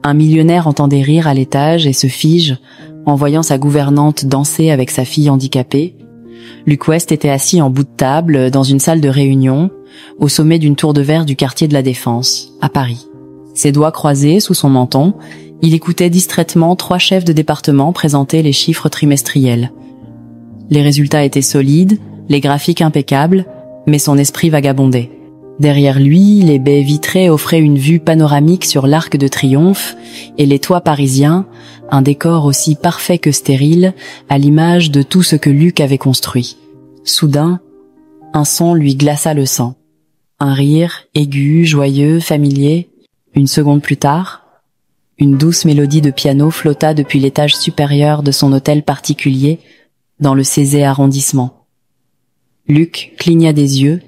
Un millionnaire entendait rire à l'étage et se fige en voyant sa gouvernante danser avec sa fille handicapée. Luke West était assis en bout de table dans une salle de réunion au sommet d'une tour de verre du quartier de la Défense, à Paris. Ses doigts croisés sous son menton, il écoutait distraitement 3 chefs de département présenter les chiffres trimestriels. Les résultats étaient solides, les graphiques impeccables, mais son esprit vagabondait. Derrière lui, les baies vitrées offraient une vue panoramique sur l'Arc de Triomphe et les toits parisiens, un décor aussi parfait que stérile, à l'image de tout ce que Luc avait construit. Soudain, un son lui glaça le sang. Un rire, aigu, joyeux, familier. Une seconde plus tard, une douce mélodie de piano flotta depuis l'étage supérieur de son hôtel particulier dans le 16e arrondissement. Luc cligna des yeux,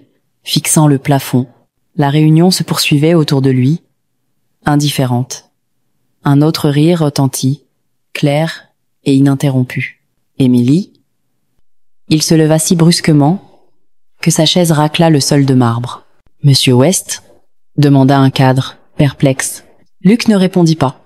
fixant le plafond. La réunion se poursuivait autour de lui, indifférente. Un autre rire retentit, clair et ininterrompu. Émilie? Il se leva si brusquement que sa chaise racla le sol de marbre. « Monsieur West ?» demanda un cadre, perplexe. Luc ne répondit pas.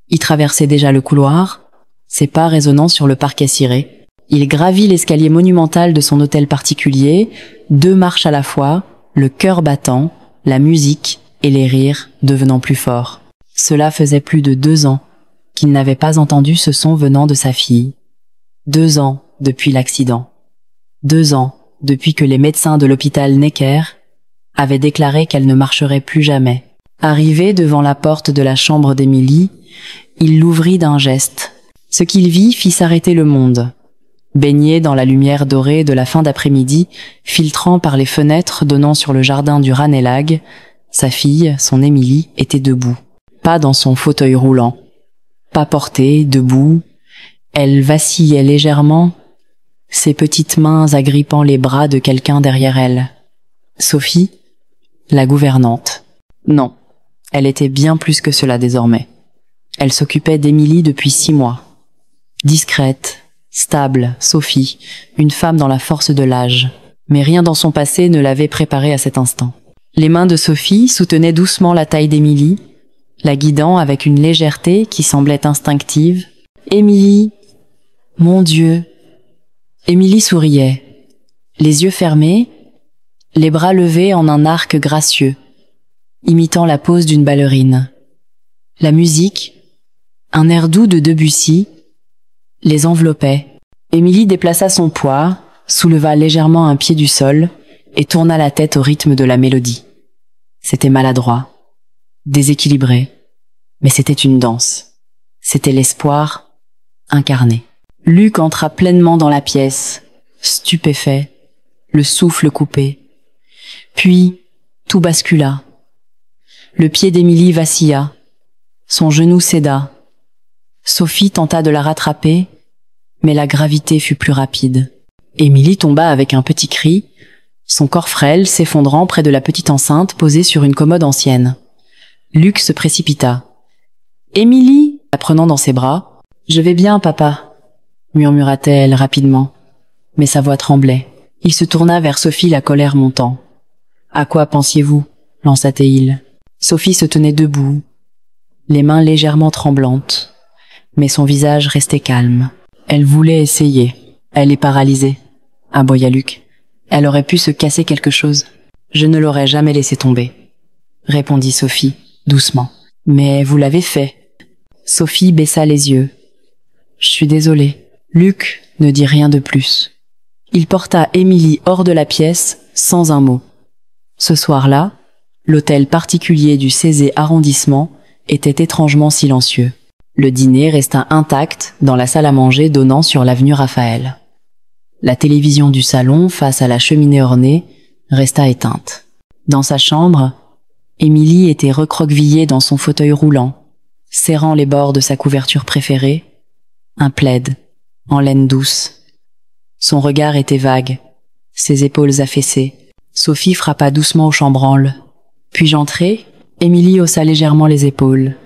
Il traversait déjà le couloir, ses pas résonnant sur le parquet ciré. Il gravit l'escalier monumental de son hôtel particulier, 2 marches à la fois, le cœur battant, la musique et les rires devenant plus forts. Cela faisait plus de 2 ans qu'il n'avait pas entendu ce son venant de sa fille. 2 ans depuis l'accident. 2 ans depuis que les médecins de l'hôpital Necker avaient déclaré qu'elle ne marcherait plus jamais. Arrivé devant la porte de la chambre d'Émilie, il l'ouvrit d'un geste. Ce qu'il vit fit s'arrêter le monde. Baigné dans la lumière dorée de la fin d'après-midi, filtrant par les fenêtres donnant sur le jardin du Ranelagh, sa fille, son Émilie, était debout. Pas dans son fauteuil roulant. Pas portée, debout. Elle vacillait légèrement, ses petites mains agrippant les bras de quelqu'un derrière elle. Sophie, la gouvernante. Non, elle était bien plus que cela désormais. Elle s'occupait d'Émilie depuis 6 mois. Discrète, stable, Sophie, une femme dans la force de l'âge. Mais rien dans son passé ne l'avait préparée à cet instant. Les mains de Sophie soutenaient doucement la taille d'Émilie, la guidant avec une légèreté qui semblait instinctive. « Émilie, mon Dieu !» Émilie souriait, les yeux fermés, les bras levés en un arc gracieux, imitant la pose d'une ballerine. La musique, un air doux de Debussy, les enveloppait. Émilie déplaça son poids, souleva légèrement un pied du sol et tourna la tête au rythme de la mélodie. C'était maladroit, déséquilibré, mais c'était une danse. C'était l'espoir incarné. Luc entra pleinement dans la pièce, stupéfait, le souffle coupé. Puis, tout bascula. Le pied d'Émilie vacilla, son genou céda. Sophie tenta de la rattraper, mais la gravité fut plus rapide. Émilie tomba avec un petit cri, son corps frêle s'effondrant près de la petite enceinte posée sur une commode ancienne. Luc se précipita. « Émilie !» la prenant dans ses bras. « Je vais bien, papa !» murmura-t-elle rapidement, mais sa voix tremblait. Il se tourna vers Sophie, la colère montant. « À quoi pensiez-vous » lança-t-il. Sophie se tenait debout, les mains légèrement tremblantes, mais son visage restait calme. Elle voulait essayer. Elle est paralysée, aboya Luc. Elle aurait pu se casser quelque chose. Je ne l'aurais jamais laissé tomber, répondit Sophie, doucement. Mais vous l'avez fait. Sophie baissa les yeux. Je suis désolée. Luc ne dit rien de plus. Il porta Émilie hors de la pièce, sans un mot. Ce soir-là, l'hôtel particulier du 16e arrondissement était étrangement silencieux. Le dîner resta intact dans la salle à manger donnant sur l'avenue Raphaël. La télévision du salon, face à la cheminée ornée, resta éteinte. Dans sa chambre, Émilie était recroquevillée dans son fauteuil roulant, serrant les bords de sa couverture préférée, un plaid, en laine douce. Son regard était vague, ses épaules affaissées. Sophie frappa doucement au chambranle. Puis-je entrer ? Émilie haussa légèrement les épaules.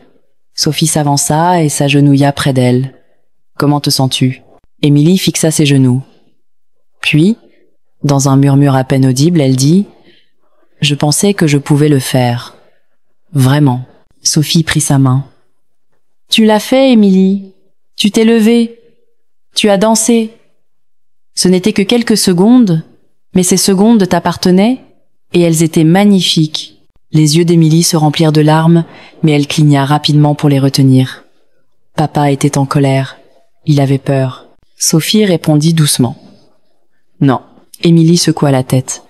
Sophie s'avança et s'agenouilla près d'elle. « Comment te sens-tu » Émilie fixa ses genoux. Puis, dans un murmure à peine audible, elle dit « Je pensais que je pouvais le faire. Vraiment. » Sophie prit sa main. Tu l'as fait, Émilie. Tu t'es levée. Tu as dansé. Ce n'était que quelques secondes, mais ces secondes t'appartenaient et elles étaient magnifiques. Les yeux d'Émilie se remplirent de larmes, mais elle cligna rapidement pour les retenir. Papa était en colère. Il avait peur. Sophie répondit doucement. Non. Émilie secoua la tête.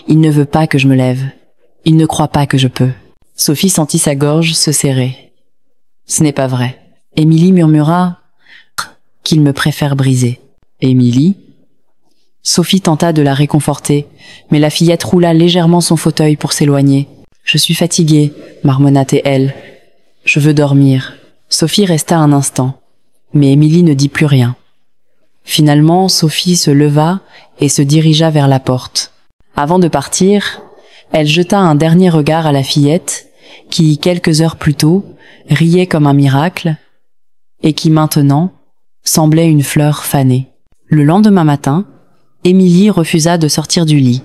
Il ne veut pas que je me lève. Il ne croit pas que je peux. Sophie sentit sa gorge se serrer. Ce n'est pas vrai. Émilie murmura qu'il me préfère briser. Émilie? Sophie tenta de la réconforter, mais la fillette roula légèrement son fauteuil pour s'éloigner. Je suis fatiguée, marmonna-t-elle. Je veux dormir. Sophie resta un instant, mais Émilie ne dit plus rien. Finalement, Sophie se leva et se dirigea vers la porte. Avant de partir, elle jeta un dernier regard à la fillette, qui, quelques heures plus tôt, riait comme un miracle, et qui maintenant semblait une fleur fanée. Le lendemain matin, Émilie refusa de sortir du lit.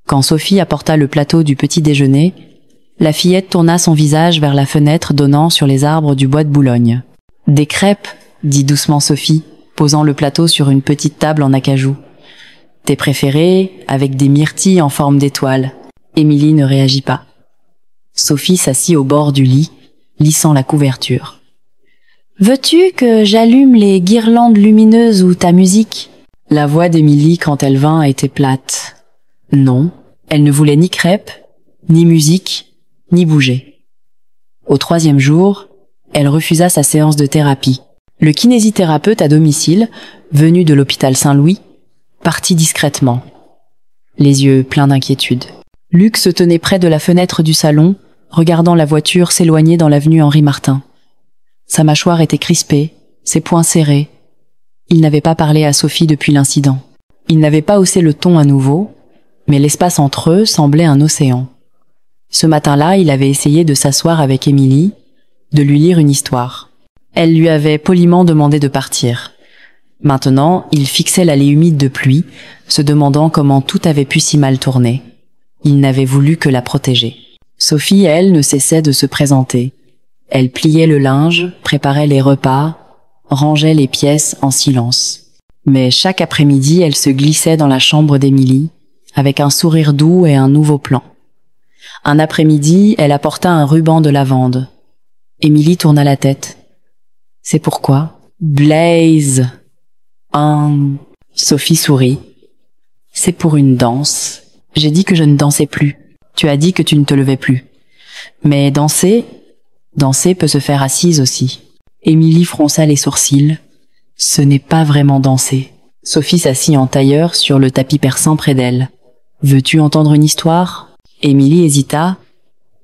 Quand Sophie apporta le plateau du petit déjeuner, la fillette tourna son visage vers la fenêtre donnant sur les arbres du bois de Boulogne. « Des crêpes » dit doucement Sophie, posant le plateau sur une petite table en acajou. « Tes préférés, avec des myrtilles en forme d'étoile. » Émilie ne réagit pas. Sophie s'assit au bord du lit, lissant la couverture. « Veux-tu que j'allume les guirlandes lumineuses ou ta musique ?» La voix d'Émilie quand elle vint était plate. Non, elle ne voulait ni crêpes, ni musique, ni bouger. Au 3e jour, elle refusa sa séance de thérapie. Le kinésithérapeute à domicile, venu de l'hôpital Saint-Louis, partit discrètement, les yeux pleins d'inquiétude. Luc se tenait près de la fenêtre du salon, regardant la voiture s'éloigner dans l'avenue Henri-Martin. Sa mâchoire était crispée, ses poings serrés. Il n'avait pas parlé à Sophie depuis l'incident. Il n'avait pas haussé le ton à nouveau, mais l'espace entre eux semblait un océan. Ce matin-là, il avait essayé de s'asseoir avec Émilie, de lui lire une histoire. Elle lui avait poliment demandé de partir. Maintenant, il fixait l'allée humide de pluie, se demandant comment tout avait pu si mal tourner. Il n'avait voulu que la protéger. Sophie, elle, ne cessait de se présenter. Elle pliait le linge, préparait les repas, rangeait les pièces en silence. Mais chaque après-midi, elle se glissait dans la chambre d'Émilie, avec un sourire doux et un nouveau plan. Un après-midi, elle apporta un ruban de lavande. Émilie tourna la tête. « C'est pourquoi ?»« Blaze !» Sophie sourit. « C'est pour une danse. J'ai dit que je ne dansais plus. Tu as dit que tu ne te levais plus. Mais danser peut se faire assise aussi. » Émilie fronça les sourcils. Ce n'est pas vraiment danser. Sophie s'assit en tailleur sur le tapis persan près d'elle. Veux-tu entendre une histoire? Émilie hésita,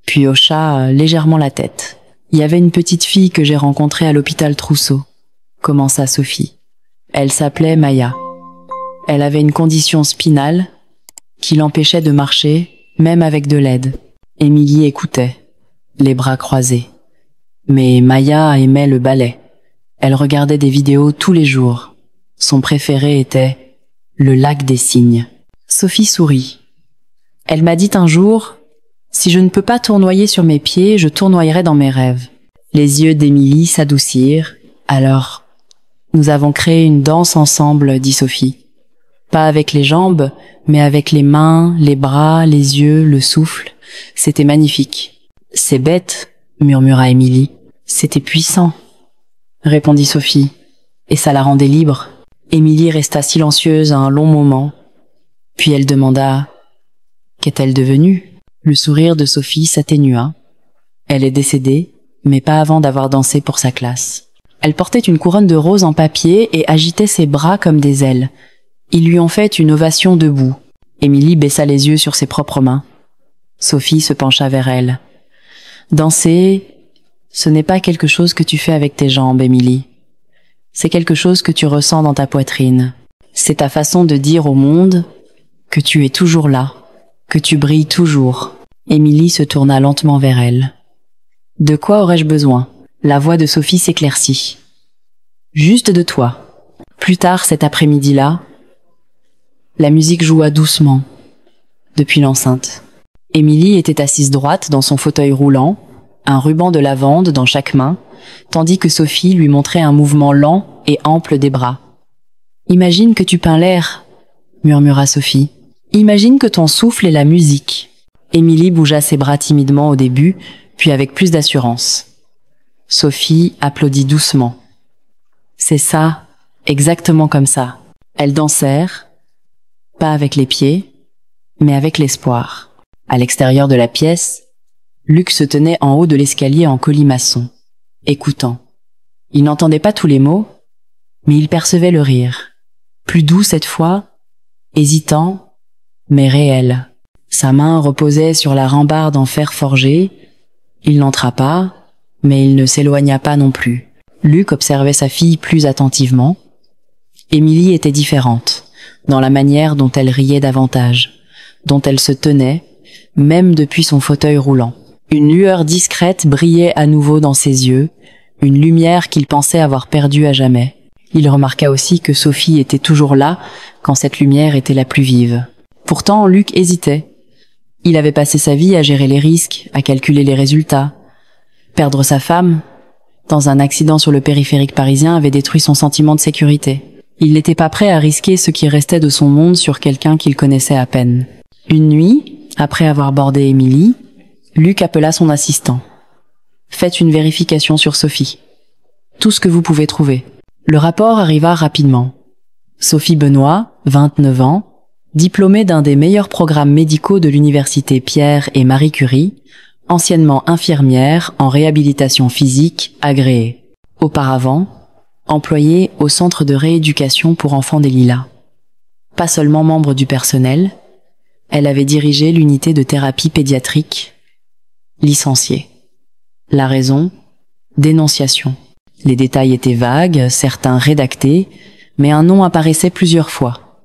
puis hocha légèrement la tête. Il y avait une petite fille que j'ai rencontrée à l'hôpital Trousseau, commença Sophie. Elle s'appelait Maya. Elle avait une condition spinale qui l'empêchait de marcher, même avec de l'aide. Émilie écoutait, les bras croisés. Mais Maya aimait le ballet. Elle regardait des vidéos tous les jours. Son préféré était le lac des cygnes. Sophie sourit. Elle m'a dit un jour, « Si je ne peux pas tournoyer sur mes pieds, je tournoyerai dans mes rêves. » Les yeux d'Émilie s'adoucirent. « Alors, nous avons créé une danse ensemble, » dit Sophie. Pas avec les jambes, mais avec les mains, les bras, les yeux, le souffle. C'était magnifique. « C'est bête, » murmura Émilie. « C'était puissant, » répondit Sophie, et ça la rendait libre. Émilie resta silencieuse un long moment, puis elle demanda « Qu'est-elle devenue ?» Le sourire de Sophie s'atténua. Elle est décédée, mais pas avant d'avoir dansé pour sa classe. Elle portait une couronne de roses en papier et agitait ses bras comme des ailes. Ils lui ont fait une ovation debout. Émilie baissa les yeux sur ses propres mains. Sophie se pencha vers elle. « Danser, ce n'est pas quelque chose que tu fais avec tes jambes, Émilie. C'est quelque chose que tu ressens dans ta poitrine. C'est ta façon de dire au monde que tu es toujours là, que tu brilles toujours. » Émilie se tourna lentement vers elle. « De quoi aurais-je besoin ?» La voix de Sophie s'éclaircit. « Juste de toi. » Plus tard cet après-midi-là, la musique joua doucement, depuis l'enceinte. Émilie était assise droite dans son fauteuil roulant, un ruban de lavande dans chaque main, tandis que Sophie lui montrait un mouvement lent et ample des bras. « Imagine que tu peins l'air, » murmura Sophie. « Imagine que ton souffle est la musique. » Émilie bougea ses bras timidement au début, puis avec plus d'assurance. Sophie applaudit doucement. « C'est ça, exactement comme ça. » Elles dansèrent, pas avec les pieds, mais avec l'espoir. À l'extérieur de la pièce, Luc se tenait en haut de l'escalier en colimaçon, écoutant. Il n'entendait pas tous les mots, mais il percevait le rire. Plus doux cette fois, hésitant, mais réel. Sa main reposait sur la rambarde en fer forgé. Il n'entra pas, mais il ne s'éloigna pas non plus. Luc observait sa fille plus attentivement. Émilie était différente, dans la manière dont elle riait davantage, dont elle se tenait, même depuis son fauteuil roulant. Une lueur discrète brillait à nouveau dans ses yeux, une lumière qu'il pensait avoir perdue à jamais. Il remarqua aussi que Sophie était toujours là quand cette lumière était la plus vive. Pourtant, Luc hésitait. Il avait passé sa vie à gérer les risques, à calculer les résultats. Perdre sa femme, dans un accident sur le périphérique parisien, avait détruit son sentiment de sécurité. Il n'était pas prêt à risquer ce qui restait de son monde sur quelqu'un qu'il connaissait à peine. Une nuit, après avoir bordé Émilie, Luc appela son assistant. « Faites une vérification sur Sophie. Tout ce que vous pouvez trouver. » Le rapport arriva rapidement. Sophie Benoît, 29 ans, diplômée d'un des meilleurs programmes médicaux de l'université Pierre et Marie Curie, anciennement infirmière en réhabilitation physique agréée. Auparavant, employée au centre de rééducation pour enfants des Lilas. Pas seulement membre du personnel, elle avait dirigé l'unité de thérapie pédiatrique. Licenciée. La raison ? Dénonciation. Les détails étaient vagues, certains rédactés, mais un nom apparaissait plusieurs fois.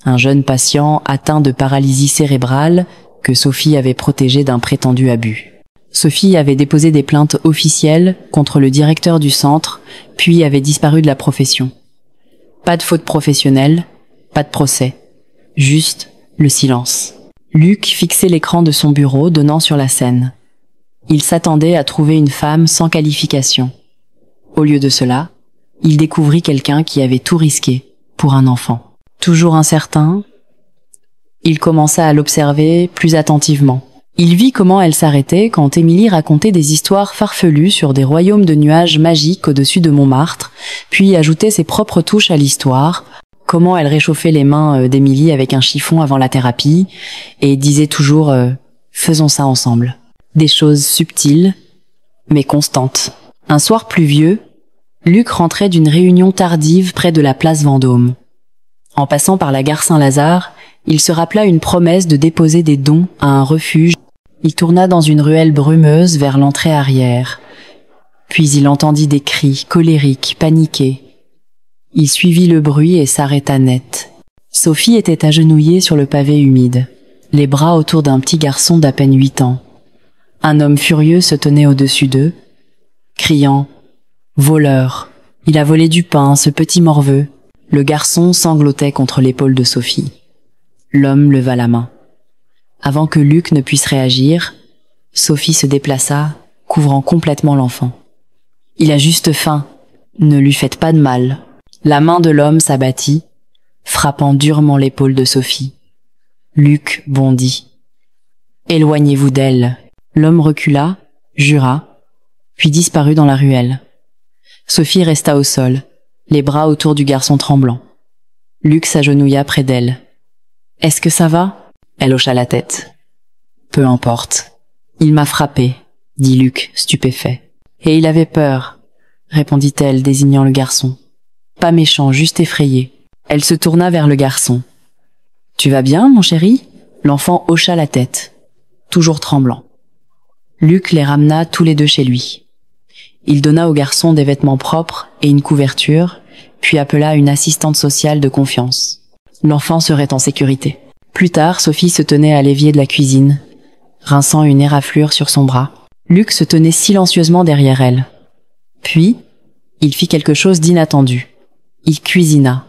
Un jeune patient atteint de paralysie cérébrale que Sophie avait protégé d'un prétendu abus. Sophie avait déposé des plaintes officielles contre le directeur du centre, puis avait disparu de la profession. Pas de faute professionnelle, pas de procès. Juste le silence. Luc fixait l'écran de son bureau donnant sur la Seine. Il s'attendait à trouver une femme sans qualification. Au lieu de cela, il découvrit quelqu'un qui avait tout risqué pour un enfant. Toujours incertain, il commença à l'observer plus attentivement. Il vit comment elle s'arrêtait quand Émilie racontait des histoires farfelues sur des royaumes de nuages magiques au-dessus de Montmartre, puis ajoutait ses propres touches à l'histoire, comment elle réchauffait les mains d'Émilie avec un chiffon avant la thérapie, et disait toujours « faisons ça ensemble ». Des choses subtiles, mais constantes. Un soir pluvieux, Luc rentrait d'une réunion tardive près de la place Vendôme. En passant par la gare Saint-Lazare, il se rappela une promesse de déposer des dons à un refuge. Il tourna dans une ruelle brumeuse vers l'entrée arrière. Puis il entendit des cris, colériques, paniqués. Il suivit le bruit et s'arrêta net. Sophie était agenouillée sur le pavé humide, les bras autour d'un petit garçon d'à peine 8 ans. Un homme furieux se tenait au-dessus d'eux, criant « Voleur ! Il a volé du pain, ce petit morveux !» Le garçon sanglotait contre l'épaule de Sophie. L'homme leva la main. Avant que Luc ne puisse réagir, Sophie se déplaça, couvrant complètement l'enfant. « Il a juste faim, ne lui faites pas de mal. » La main de l'homme s'abattit, frappant durement l'épaule de Sophie. Luc bondit. « Éloignez-vous d'elle !» L'homme recula, jura, puis disparut dans la ruelle. Sophie resta au sol, les bras autour du garçon tremblant. Luc s'agenouilla près d'elle. « Est-ce que ça va ?» Elle hocha la tête. « Peu importe. Il m'a frappé, » dit Luc, stupéfait. « Et il avait peur, » répondit-elle, désignant le garçon. « Pas méchant, juste effrayé. » Elle se tourna vers le garçon. « Tu vas bien, mon chéri ?» L'enfant hocha la tête, toujours tremblant. Luc les ramena tous les deux chez lui. Il donna au garçon des vêtements propres et une couverture, puis appela une assistante sociale de confiance. L'enfant serait en sécurité. Plus tard, Sophie se tenait à l'évier de la cuisine, rinçant une éraflure sur son bras. Luc se tenait silencieusement derrière elle. Puis, il fit quelque chose d'inattendu. Il cuisina.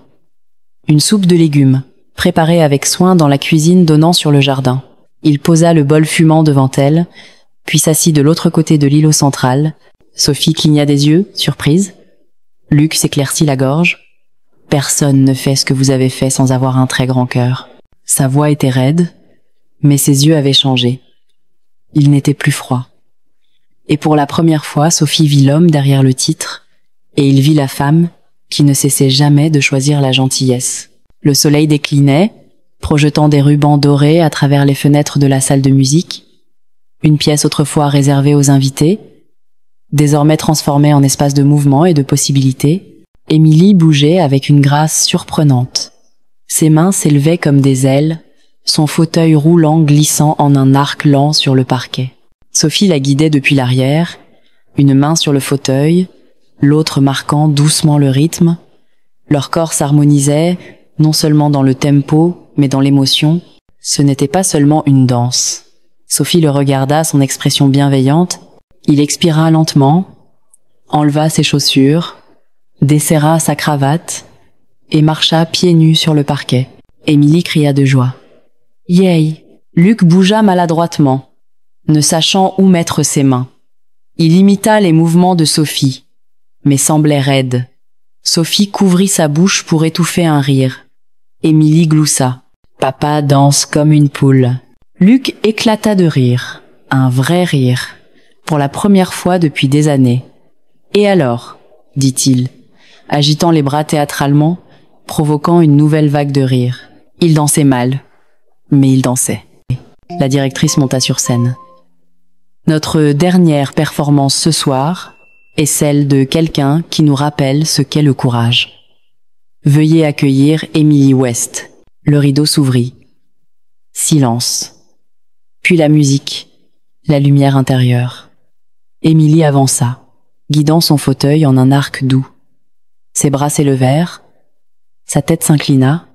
Une soupe de légumes, préparée avec soin dans la cuisine donnant sur le jardin. Il posa le bol fumant devant elle, puis s'assit de l'autre côté de l'îlot central, Sophie cligna des yeux, surprise. Luc s'éclaircit la gorge. Personne ne fait ce que vous avez fait sans avoir un très grand cœur. Sa voix était raide, mais ses yeux avaient changé. Ils n'étaient plus froids. Et pour la première fois, Sophie vit l'homme derrière le titre, et il vit la femme qui ne cessait jamais de choisir la gentillesse. Le soleil déclinait, projetant des rubans dorés à travers les fenêtres de la salle de musique, une pièce autrefois réservée aux invités, désormais transformée en espace de mouvement et de possibilités. Émilie bougeait avec une grâce surprenante. Ses mains s'élevaient comme des ailes, son fauteuil roulant glissant en un arc lent sur le parquet. Sophie la guidait depuis l'arrière, une main sur le fauteuil, l'autre marquant doucement le rythme. Leur corps s'harmonisait, non seulement dans le tempo, mais dans l'émotion. Ce n'était pas seulement une danse. Sophie le regarda, son expression bienveillante. Il expira lentement, enleva ses chaussures, desserra sa cravate et marcha pieds nus sur le parquet. Émilie cria de joie. « Yay !» Luc bougea maladroitement, ne sachant où mettre ses mains. Il imita les mouvements de Sophie, mais semblait raide. Sophie couvrit sa bouche pour étouffer un rire. Émilie gloussa. « Papa danse comme une poule. » Luc éclata de rire, un vrai rire, pour la première fois depuis des années. « Et alors ?» dit-il, agitant les bras théâtralement, provoquant une nouvelle vague de rire. Il dansait mal, mais il dansait. La directrice monta sur scène. Notre dernière performance ce soir est celle de quelqu'un qui nous rappelle ce qu'est le courage. Veuillez accueillir Emily West. Le rideau s'ouvrit. Silence. Puis la musique, la lumière intérieure. Émilie avança, guidant son fauteuil en un arc doux. Ses bras s'élevèrent, sa tête s'inclina,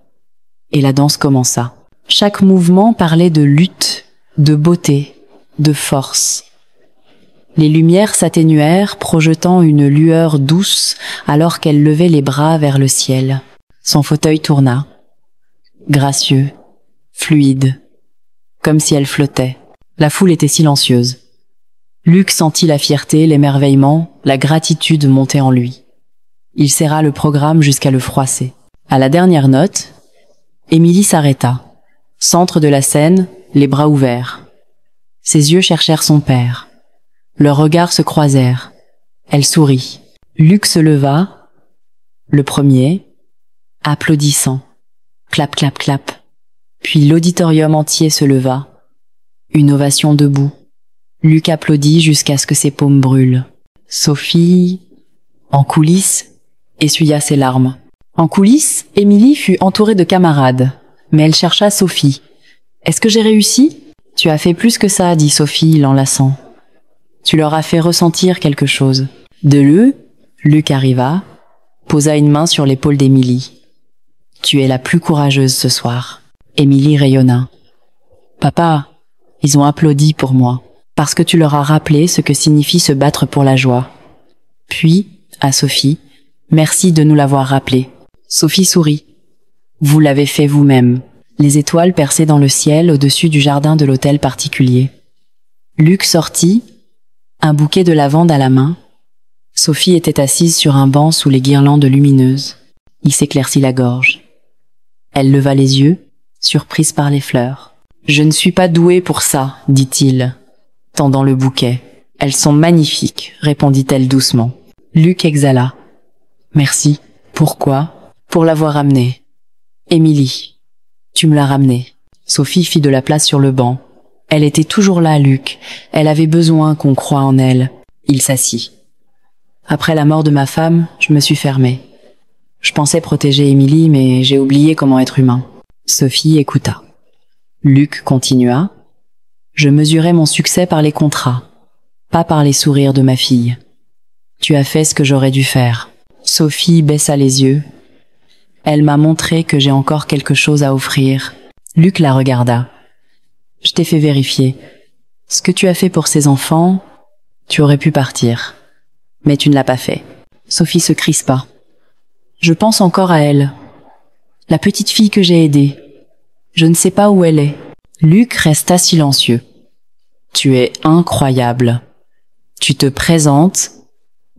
et la danse commença. Chaque mouvement parlait de lutte, de beauté, de force. Les lumières s'atténuèrent, projetant une lueur douce alors qu'elle levait les bras vers le ciel. Son fauteuil tourna, gracieux, fluide, comme si elle flottait. La foule était silencieuse. Luc sentit la fierté, l'émerveillement, la gratitude monter en lui. Il serra le programme jusqu'à le froisser. À la dernière note, Émilie s'arrêta. Centre de la scène, les bras ouverts. Ses yeux cherchèrent son père. Leurs regards se croisèrent. Elle sourit. Luc se leva, le premier, applaudissant. Clap, clap, clap. Puis l'auditorium entier se leva. Une ovation debout. Luc applaudit jusqu'à ce que ses paumes brûlent. Sophie, en coulisses, essuya ses larmes. En coulisses, Émilie fut entourée de camarades, mais elle chercha Sophie. « Est-ce que j'ai réussi ?»« Tu as fait plus que ça, » dit Sophie, l'enlaçant. « Tu leur as fait ressentir quelque chose. » Luc arriva, posa une main sur l'épaule d'Émilie. « Tu es la plus courageuse ce soir. » Émilie rayonna. « Papa, ils ont applaudi pour moi, parce que tu leur as rappelé ce que signifie se battre pour la joie. » Puis, à Sophie, « Merci de nous l'avoir rappelé. » Sophie sourit. « Vous l'avez fait vous-même. » Les étoiles perçaient dans le ciel au-dessus du jardin de l'hôtel particulier. Luc sortit, un bouquet de lavande à la main. Sophie était assise sur un banc sous les guirlandes lumineuses. Il s'éclaircit la gorge. Elle leva les yeux, surprise par les fleurs. « Je ne suis pas douée pour ça, » dit-il, tendant le bouquet. « Elles sont magnifiques, » répondit-elle doucement. Luc exhala. « Merci. Pourquoi ? Pour l'avoir amené. Émilie, tu me l'as ramenée. » Sophie fit de la place sur le banc. Elle était toujours là, Luc. Elle avait besoin qu'on croie en elle. Il s'assit. « Après la mort de ma femme, je me suis fermée. Je pensais protéger Émilie, mais j'ai oublié comment être humain. » Sophie écouta. Luc continua. « Je mesurais mon succès par les contrats, pas par les sourires de ma fille. Tu as fait ce que j'aurais dû faire. » Sophie baissa les yeux. Elle m'a montré que j'ai encore quelque chose à offrir. Luc la regarda. « Je t'ai fait vérifier. Ce que tu as fait pour ces enfants, tu aurais pu partir. Mais tu ne l'as pas fait. » Sophie se crispa. « Je pense encore à elle. La petite fille que j'ai aidée. Je ne sais pas où elle est. » Luc resta silencieux. « Tu es incroyable. Tu te présentes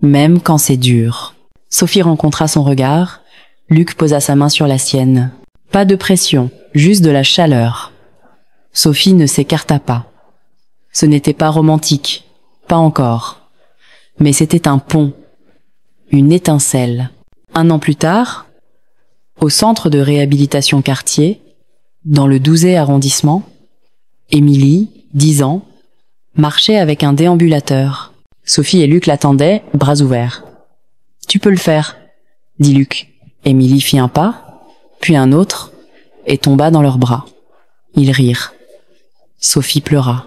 même quand c'est dur. Sophie rencontra son regard. Luc posa sa main sur la sienne. Pas de pression, juste de la chaleur. Sophie ne s'écarta pas. Ce n'était pas romantique, pas encore. Mais c'était un pont, une étincelle. 1 an plus tard, au centre de réhabilitation Cartier, dans le 12e arrondissement, Émilie, 10 ans, marchait avec un déambulateur. Sophie et Luc l'attendaient, bras ouverts. « Tu peux le faire », dit Luc. Émilie fit un pas, puis un autre, et tomba dans leurs bras. Ils rirent. Sophie pleura.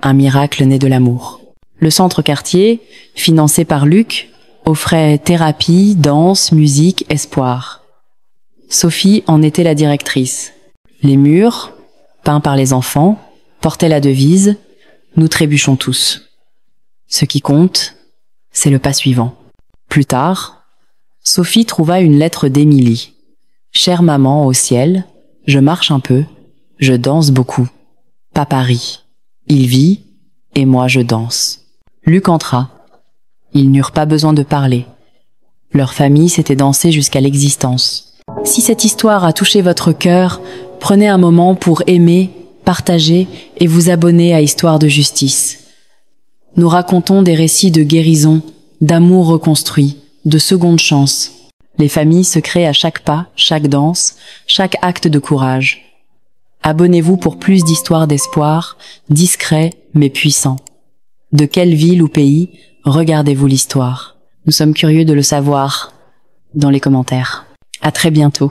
Un miracle né de l'amour. Le centre Cartier, financé par Luc, offrait thérapie, danse, musique, espoir. Sophie en était la directrice. Les murs, peints par les enfants, portaient la devise « Nous trébuchons tous ». Ce qui compte, c'est le pas suivant. Plus tard, Sophie trouva une lettre d'Émilie. « Chère maman au ciel, je marche un peu, je danse beaucoup. Papa rit. Il vit, et moi je danse. » Luc entra. Ils n'eurent pas besoin de parler. Leur famille s'était dansée jusqu'à l'existence. Si cette histoire a touché votre cœur, prenez un moment pour aimer, partager et vous abonner à Histoire de Justice. Nous racontons des récits de guérison, d'amour reconstruit, de seconde chance. Les familles se créent à chaque pas, chaque danse, chaque acte de courage. Abonnez-vous pour plus d'histoires d'espoir, discrets mais puissants. De quelle ville ou pays regardez-vous l'histoire? Nous sommes curieux de le savoir dans les commentaires. À très bientôt.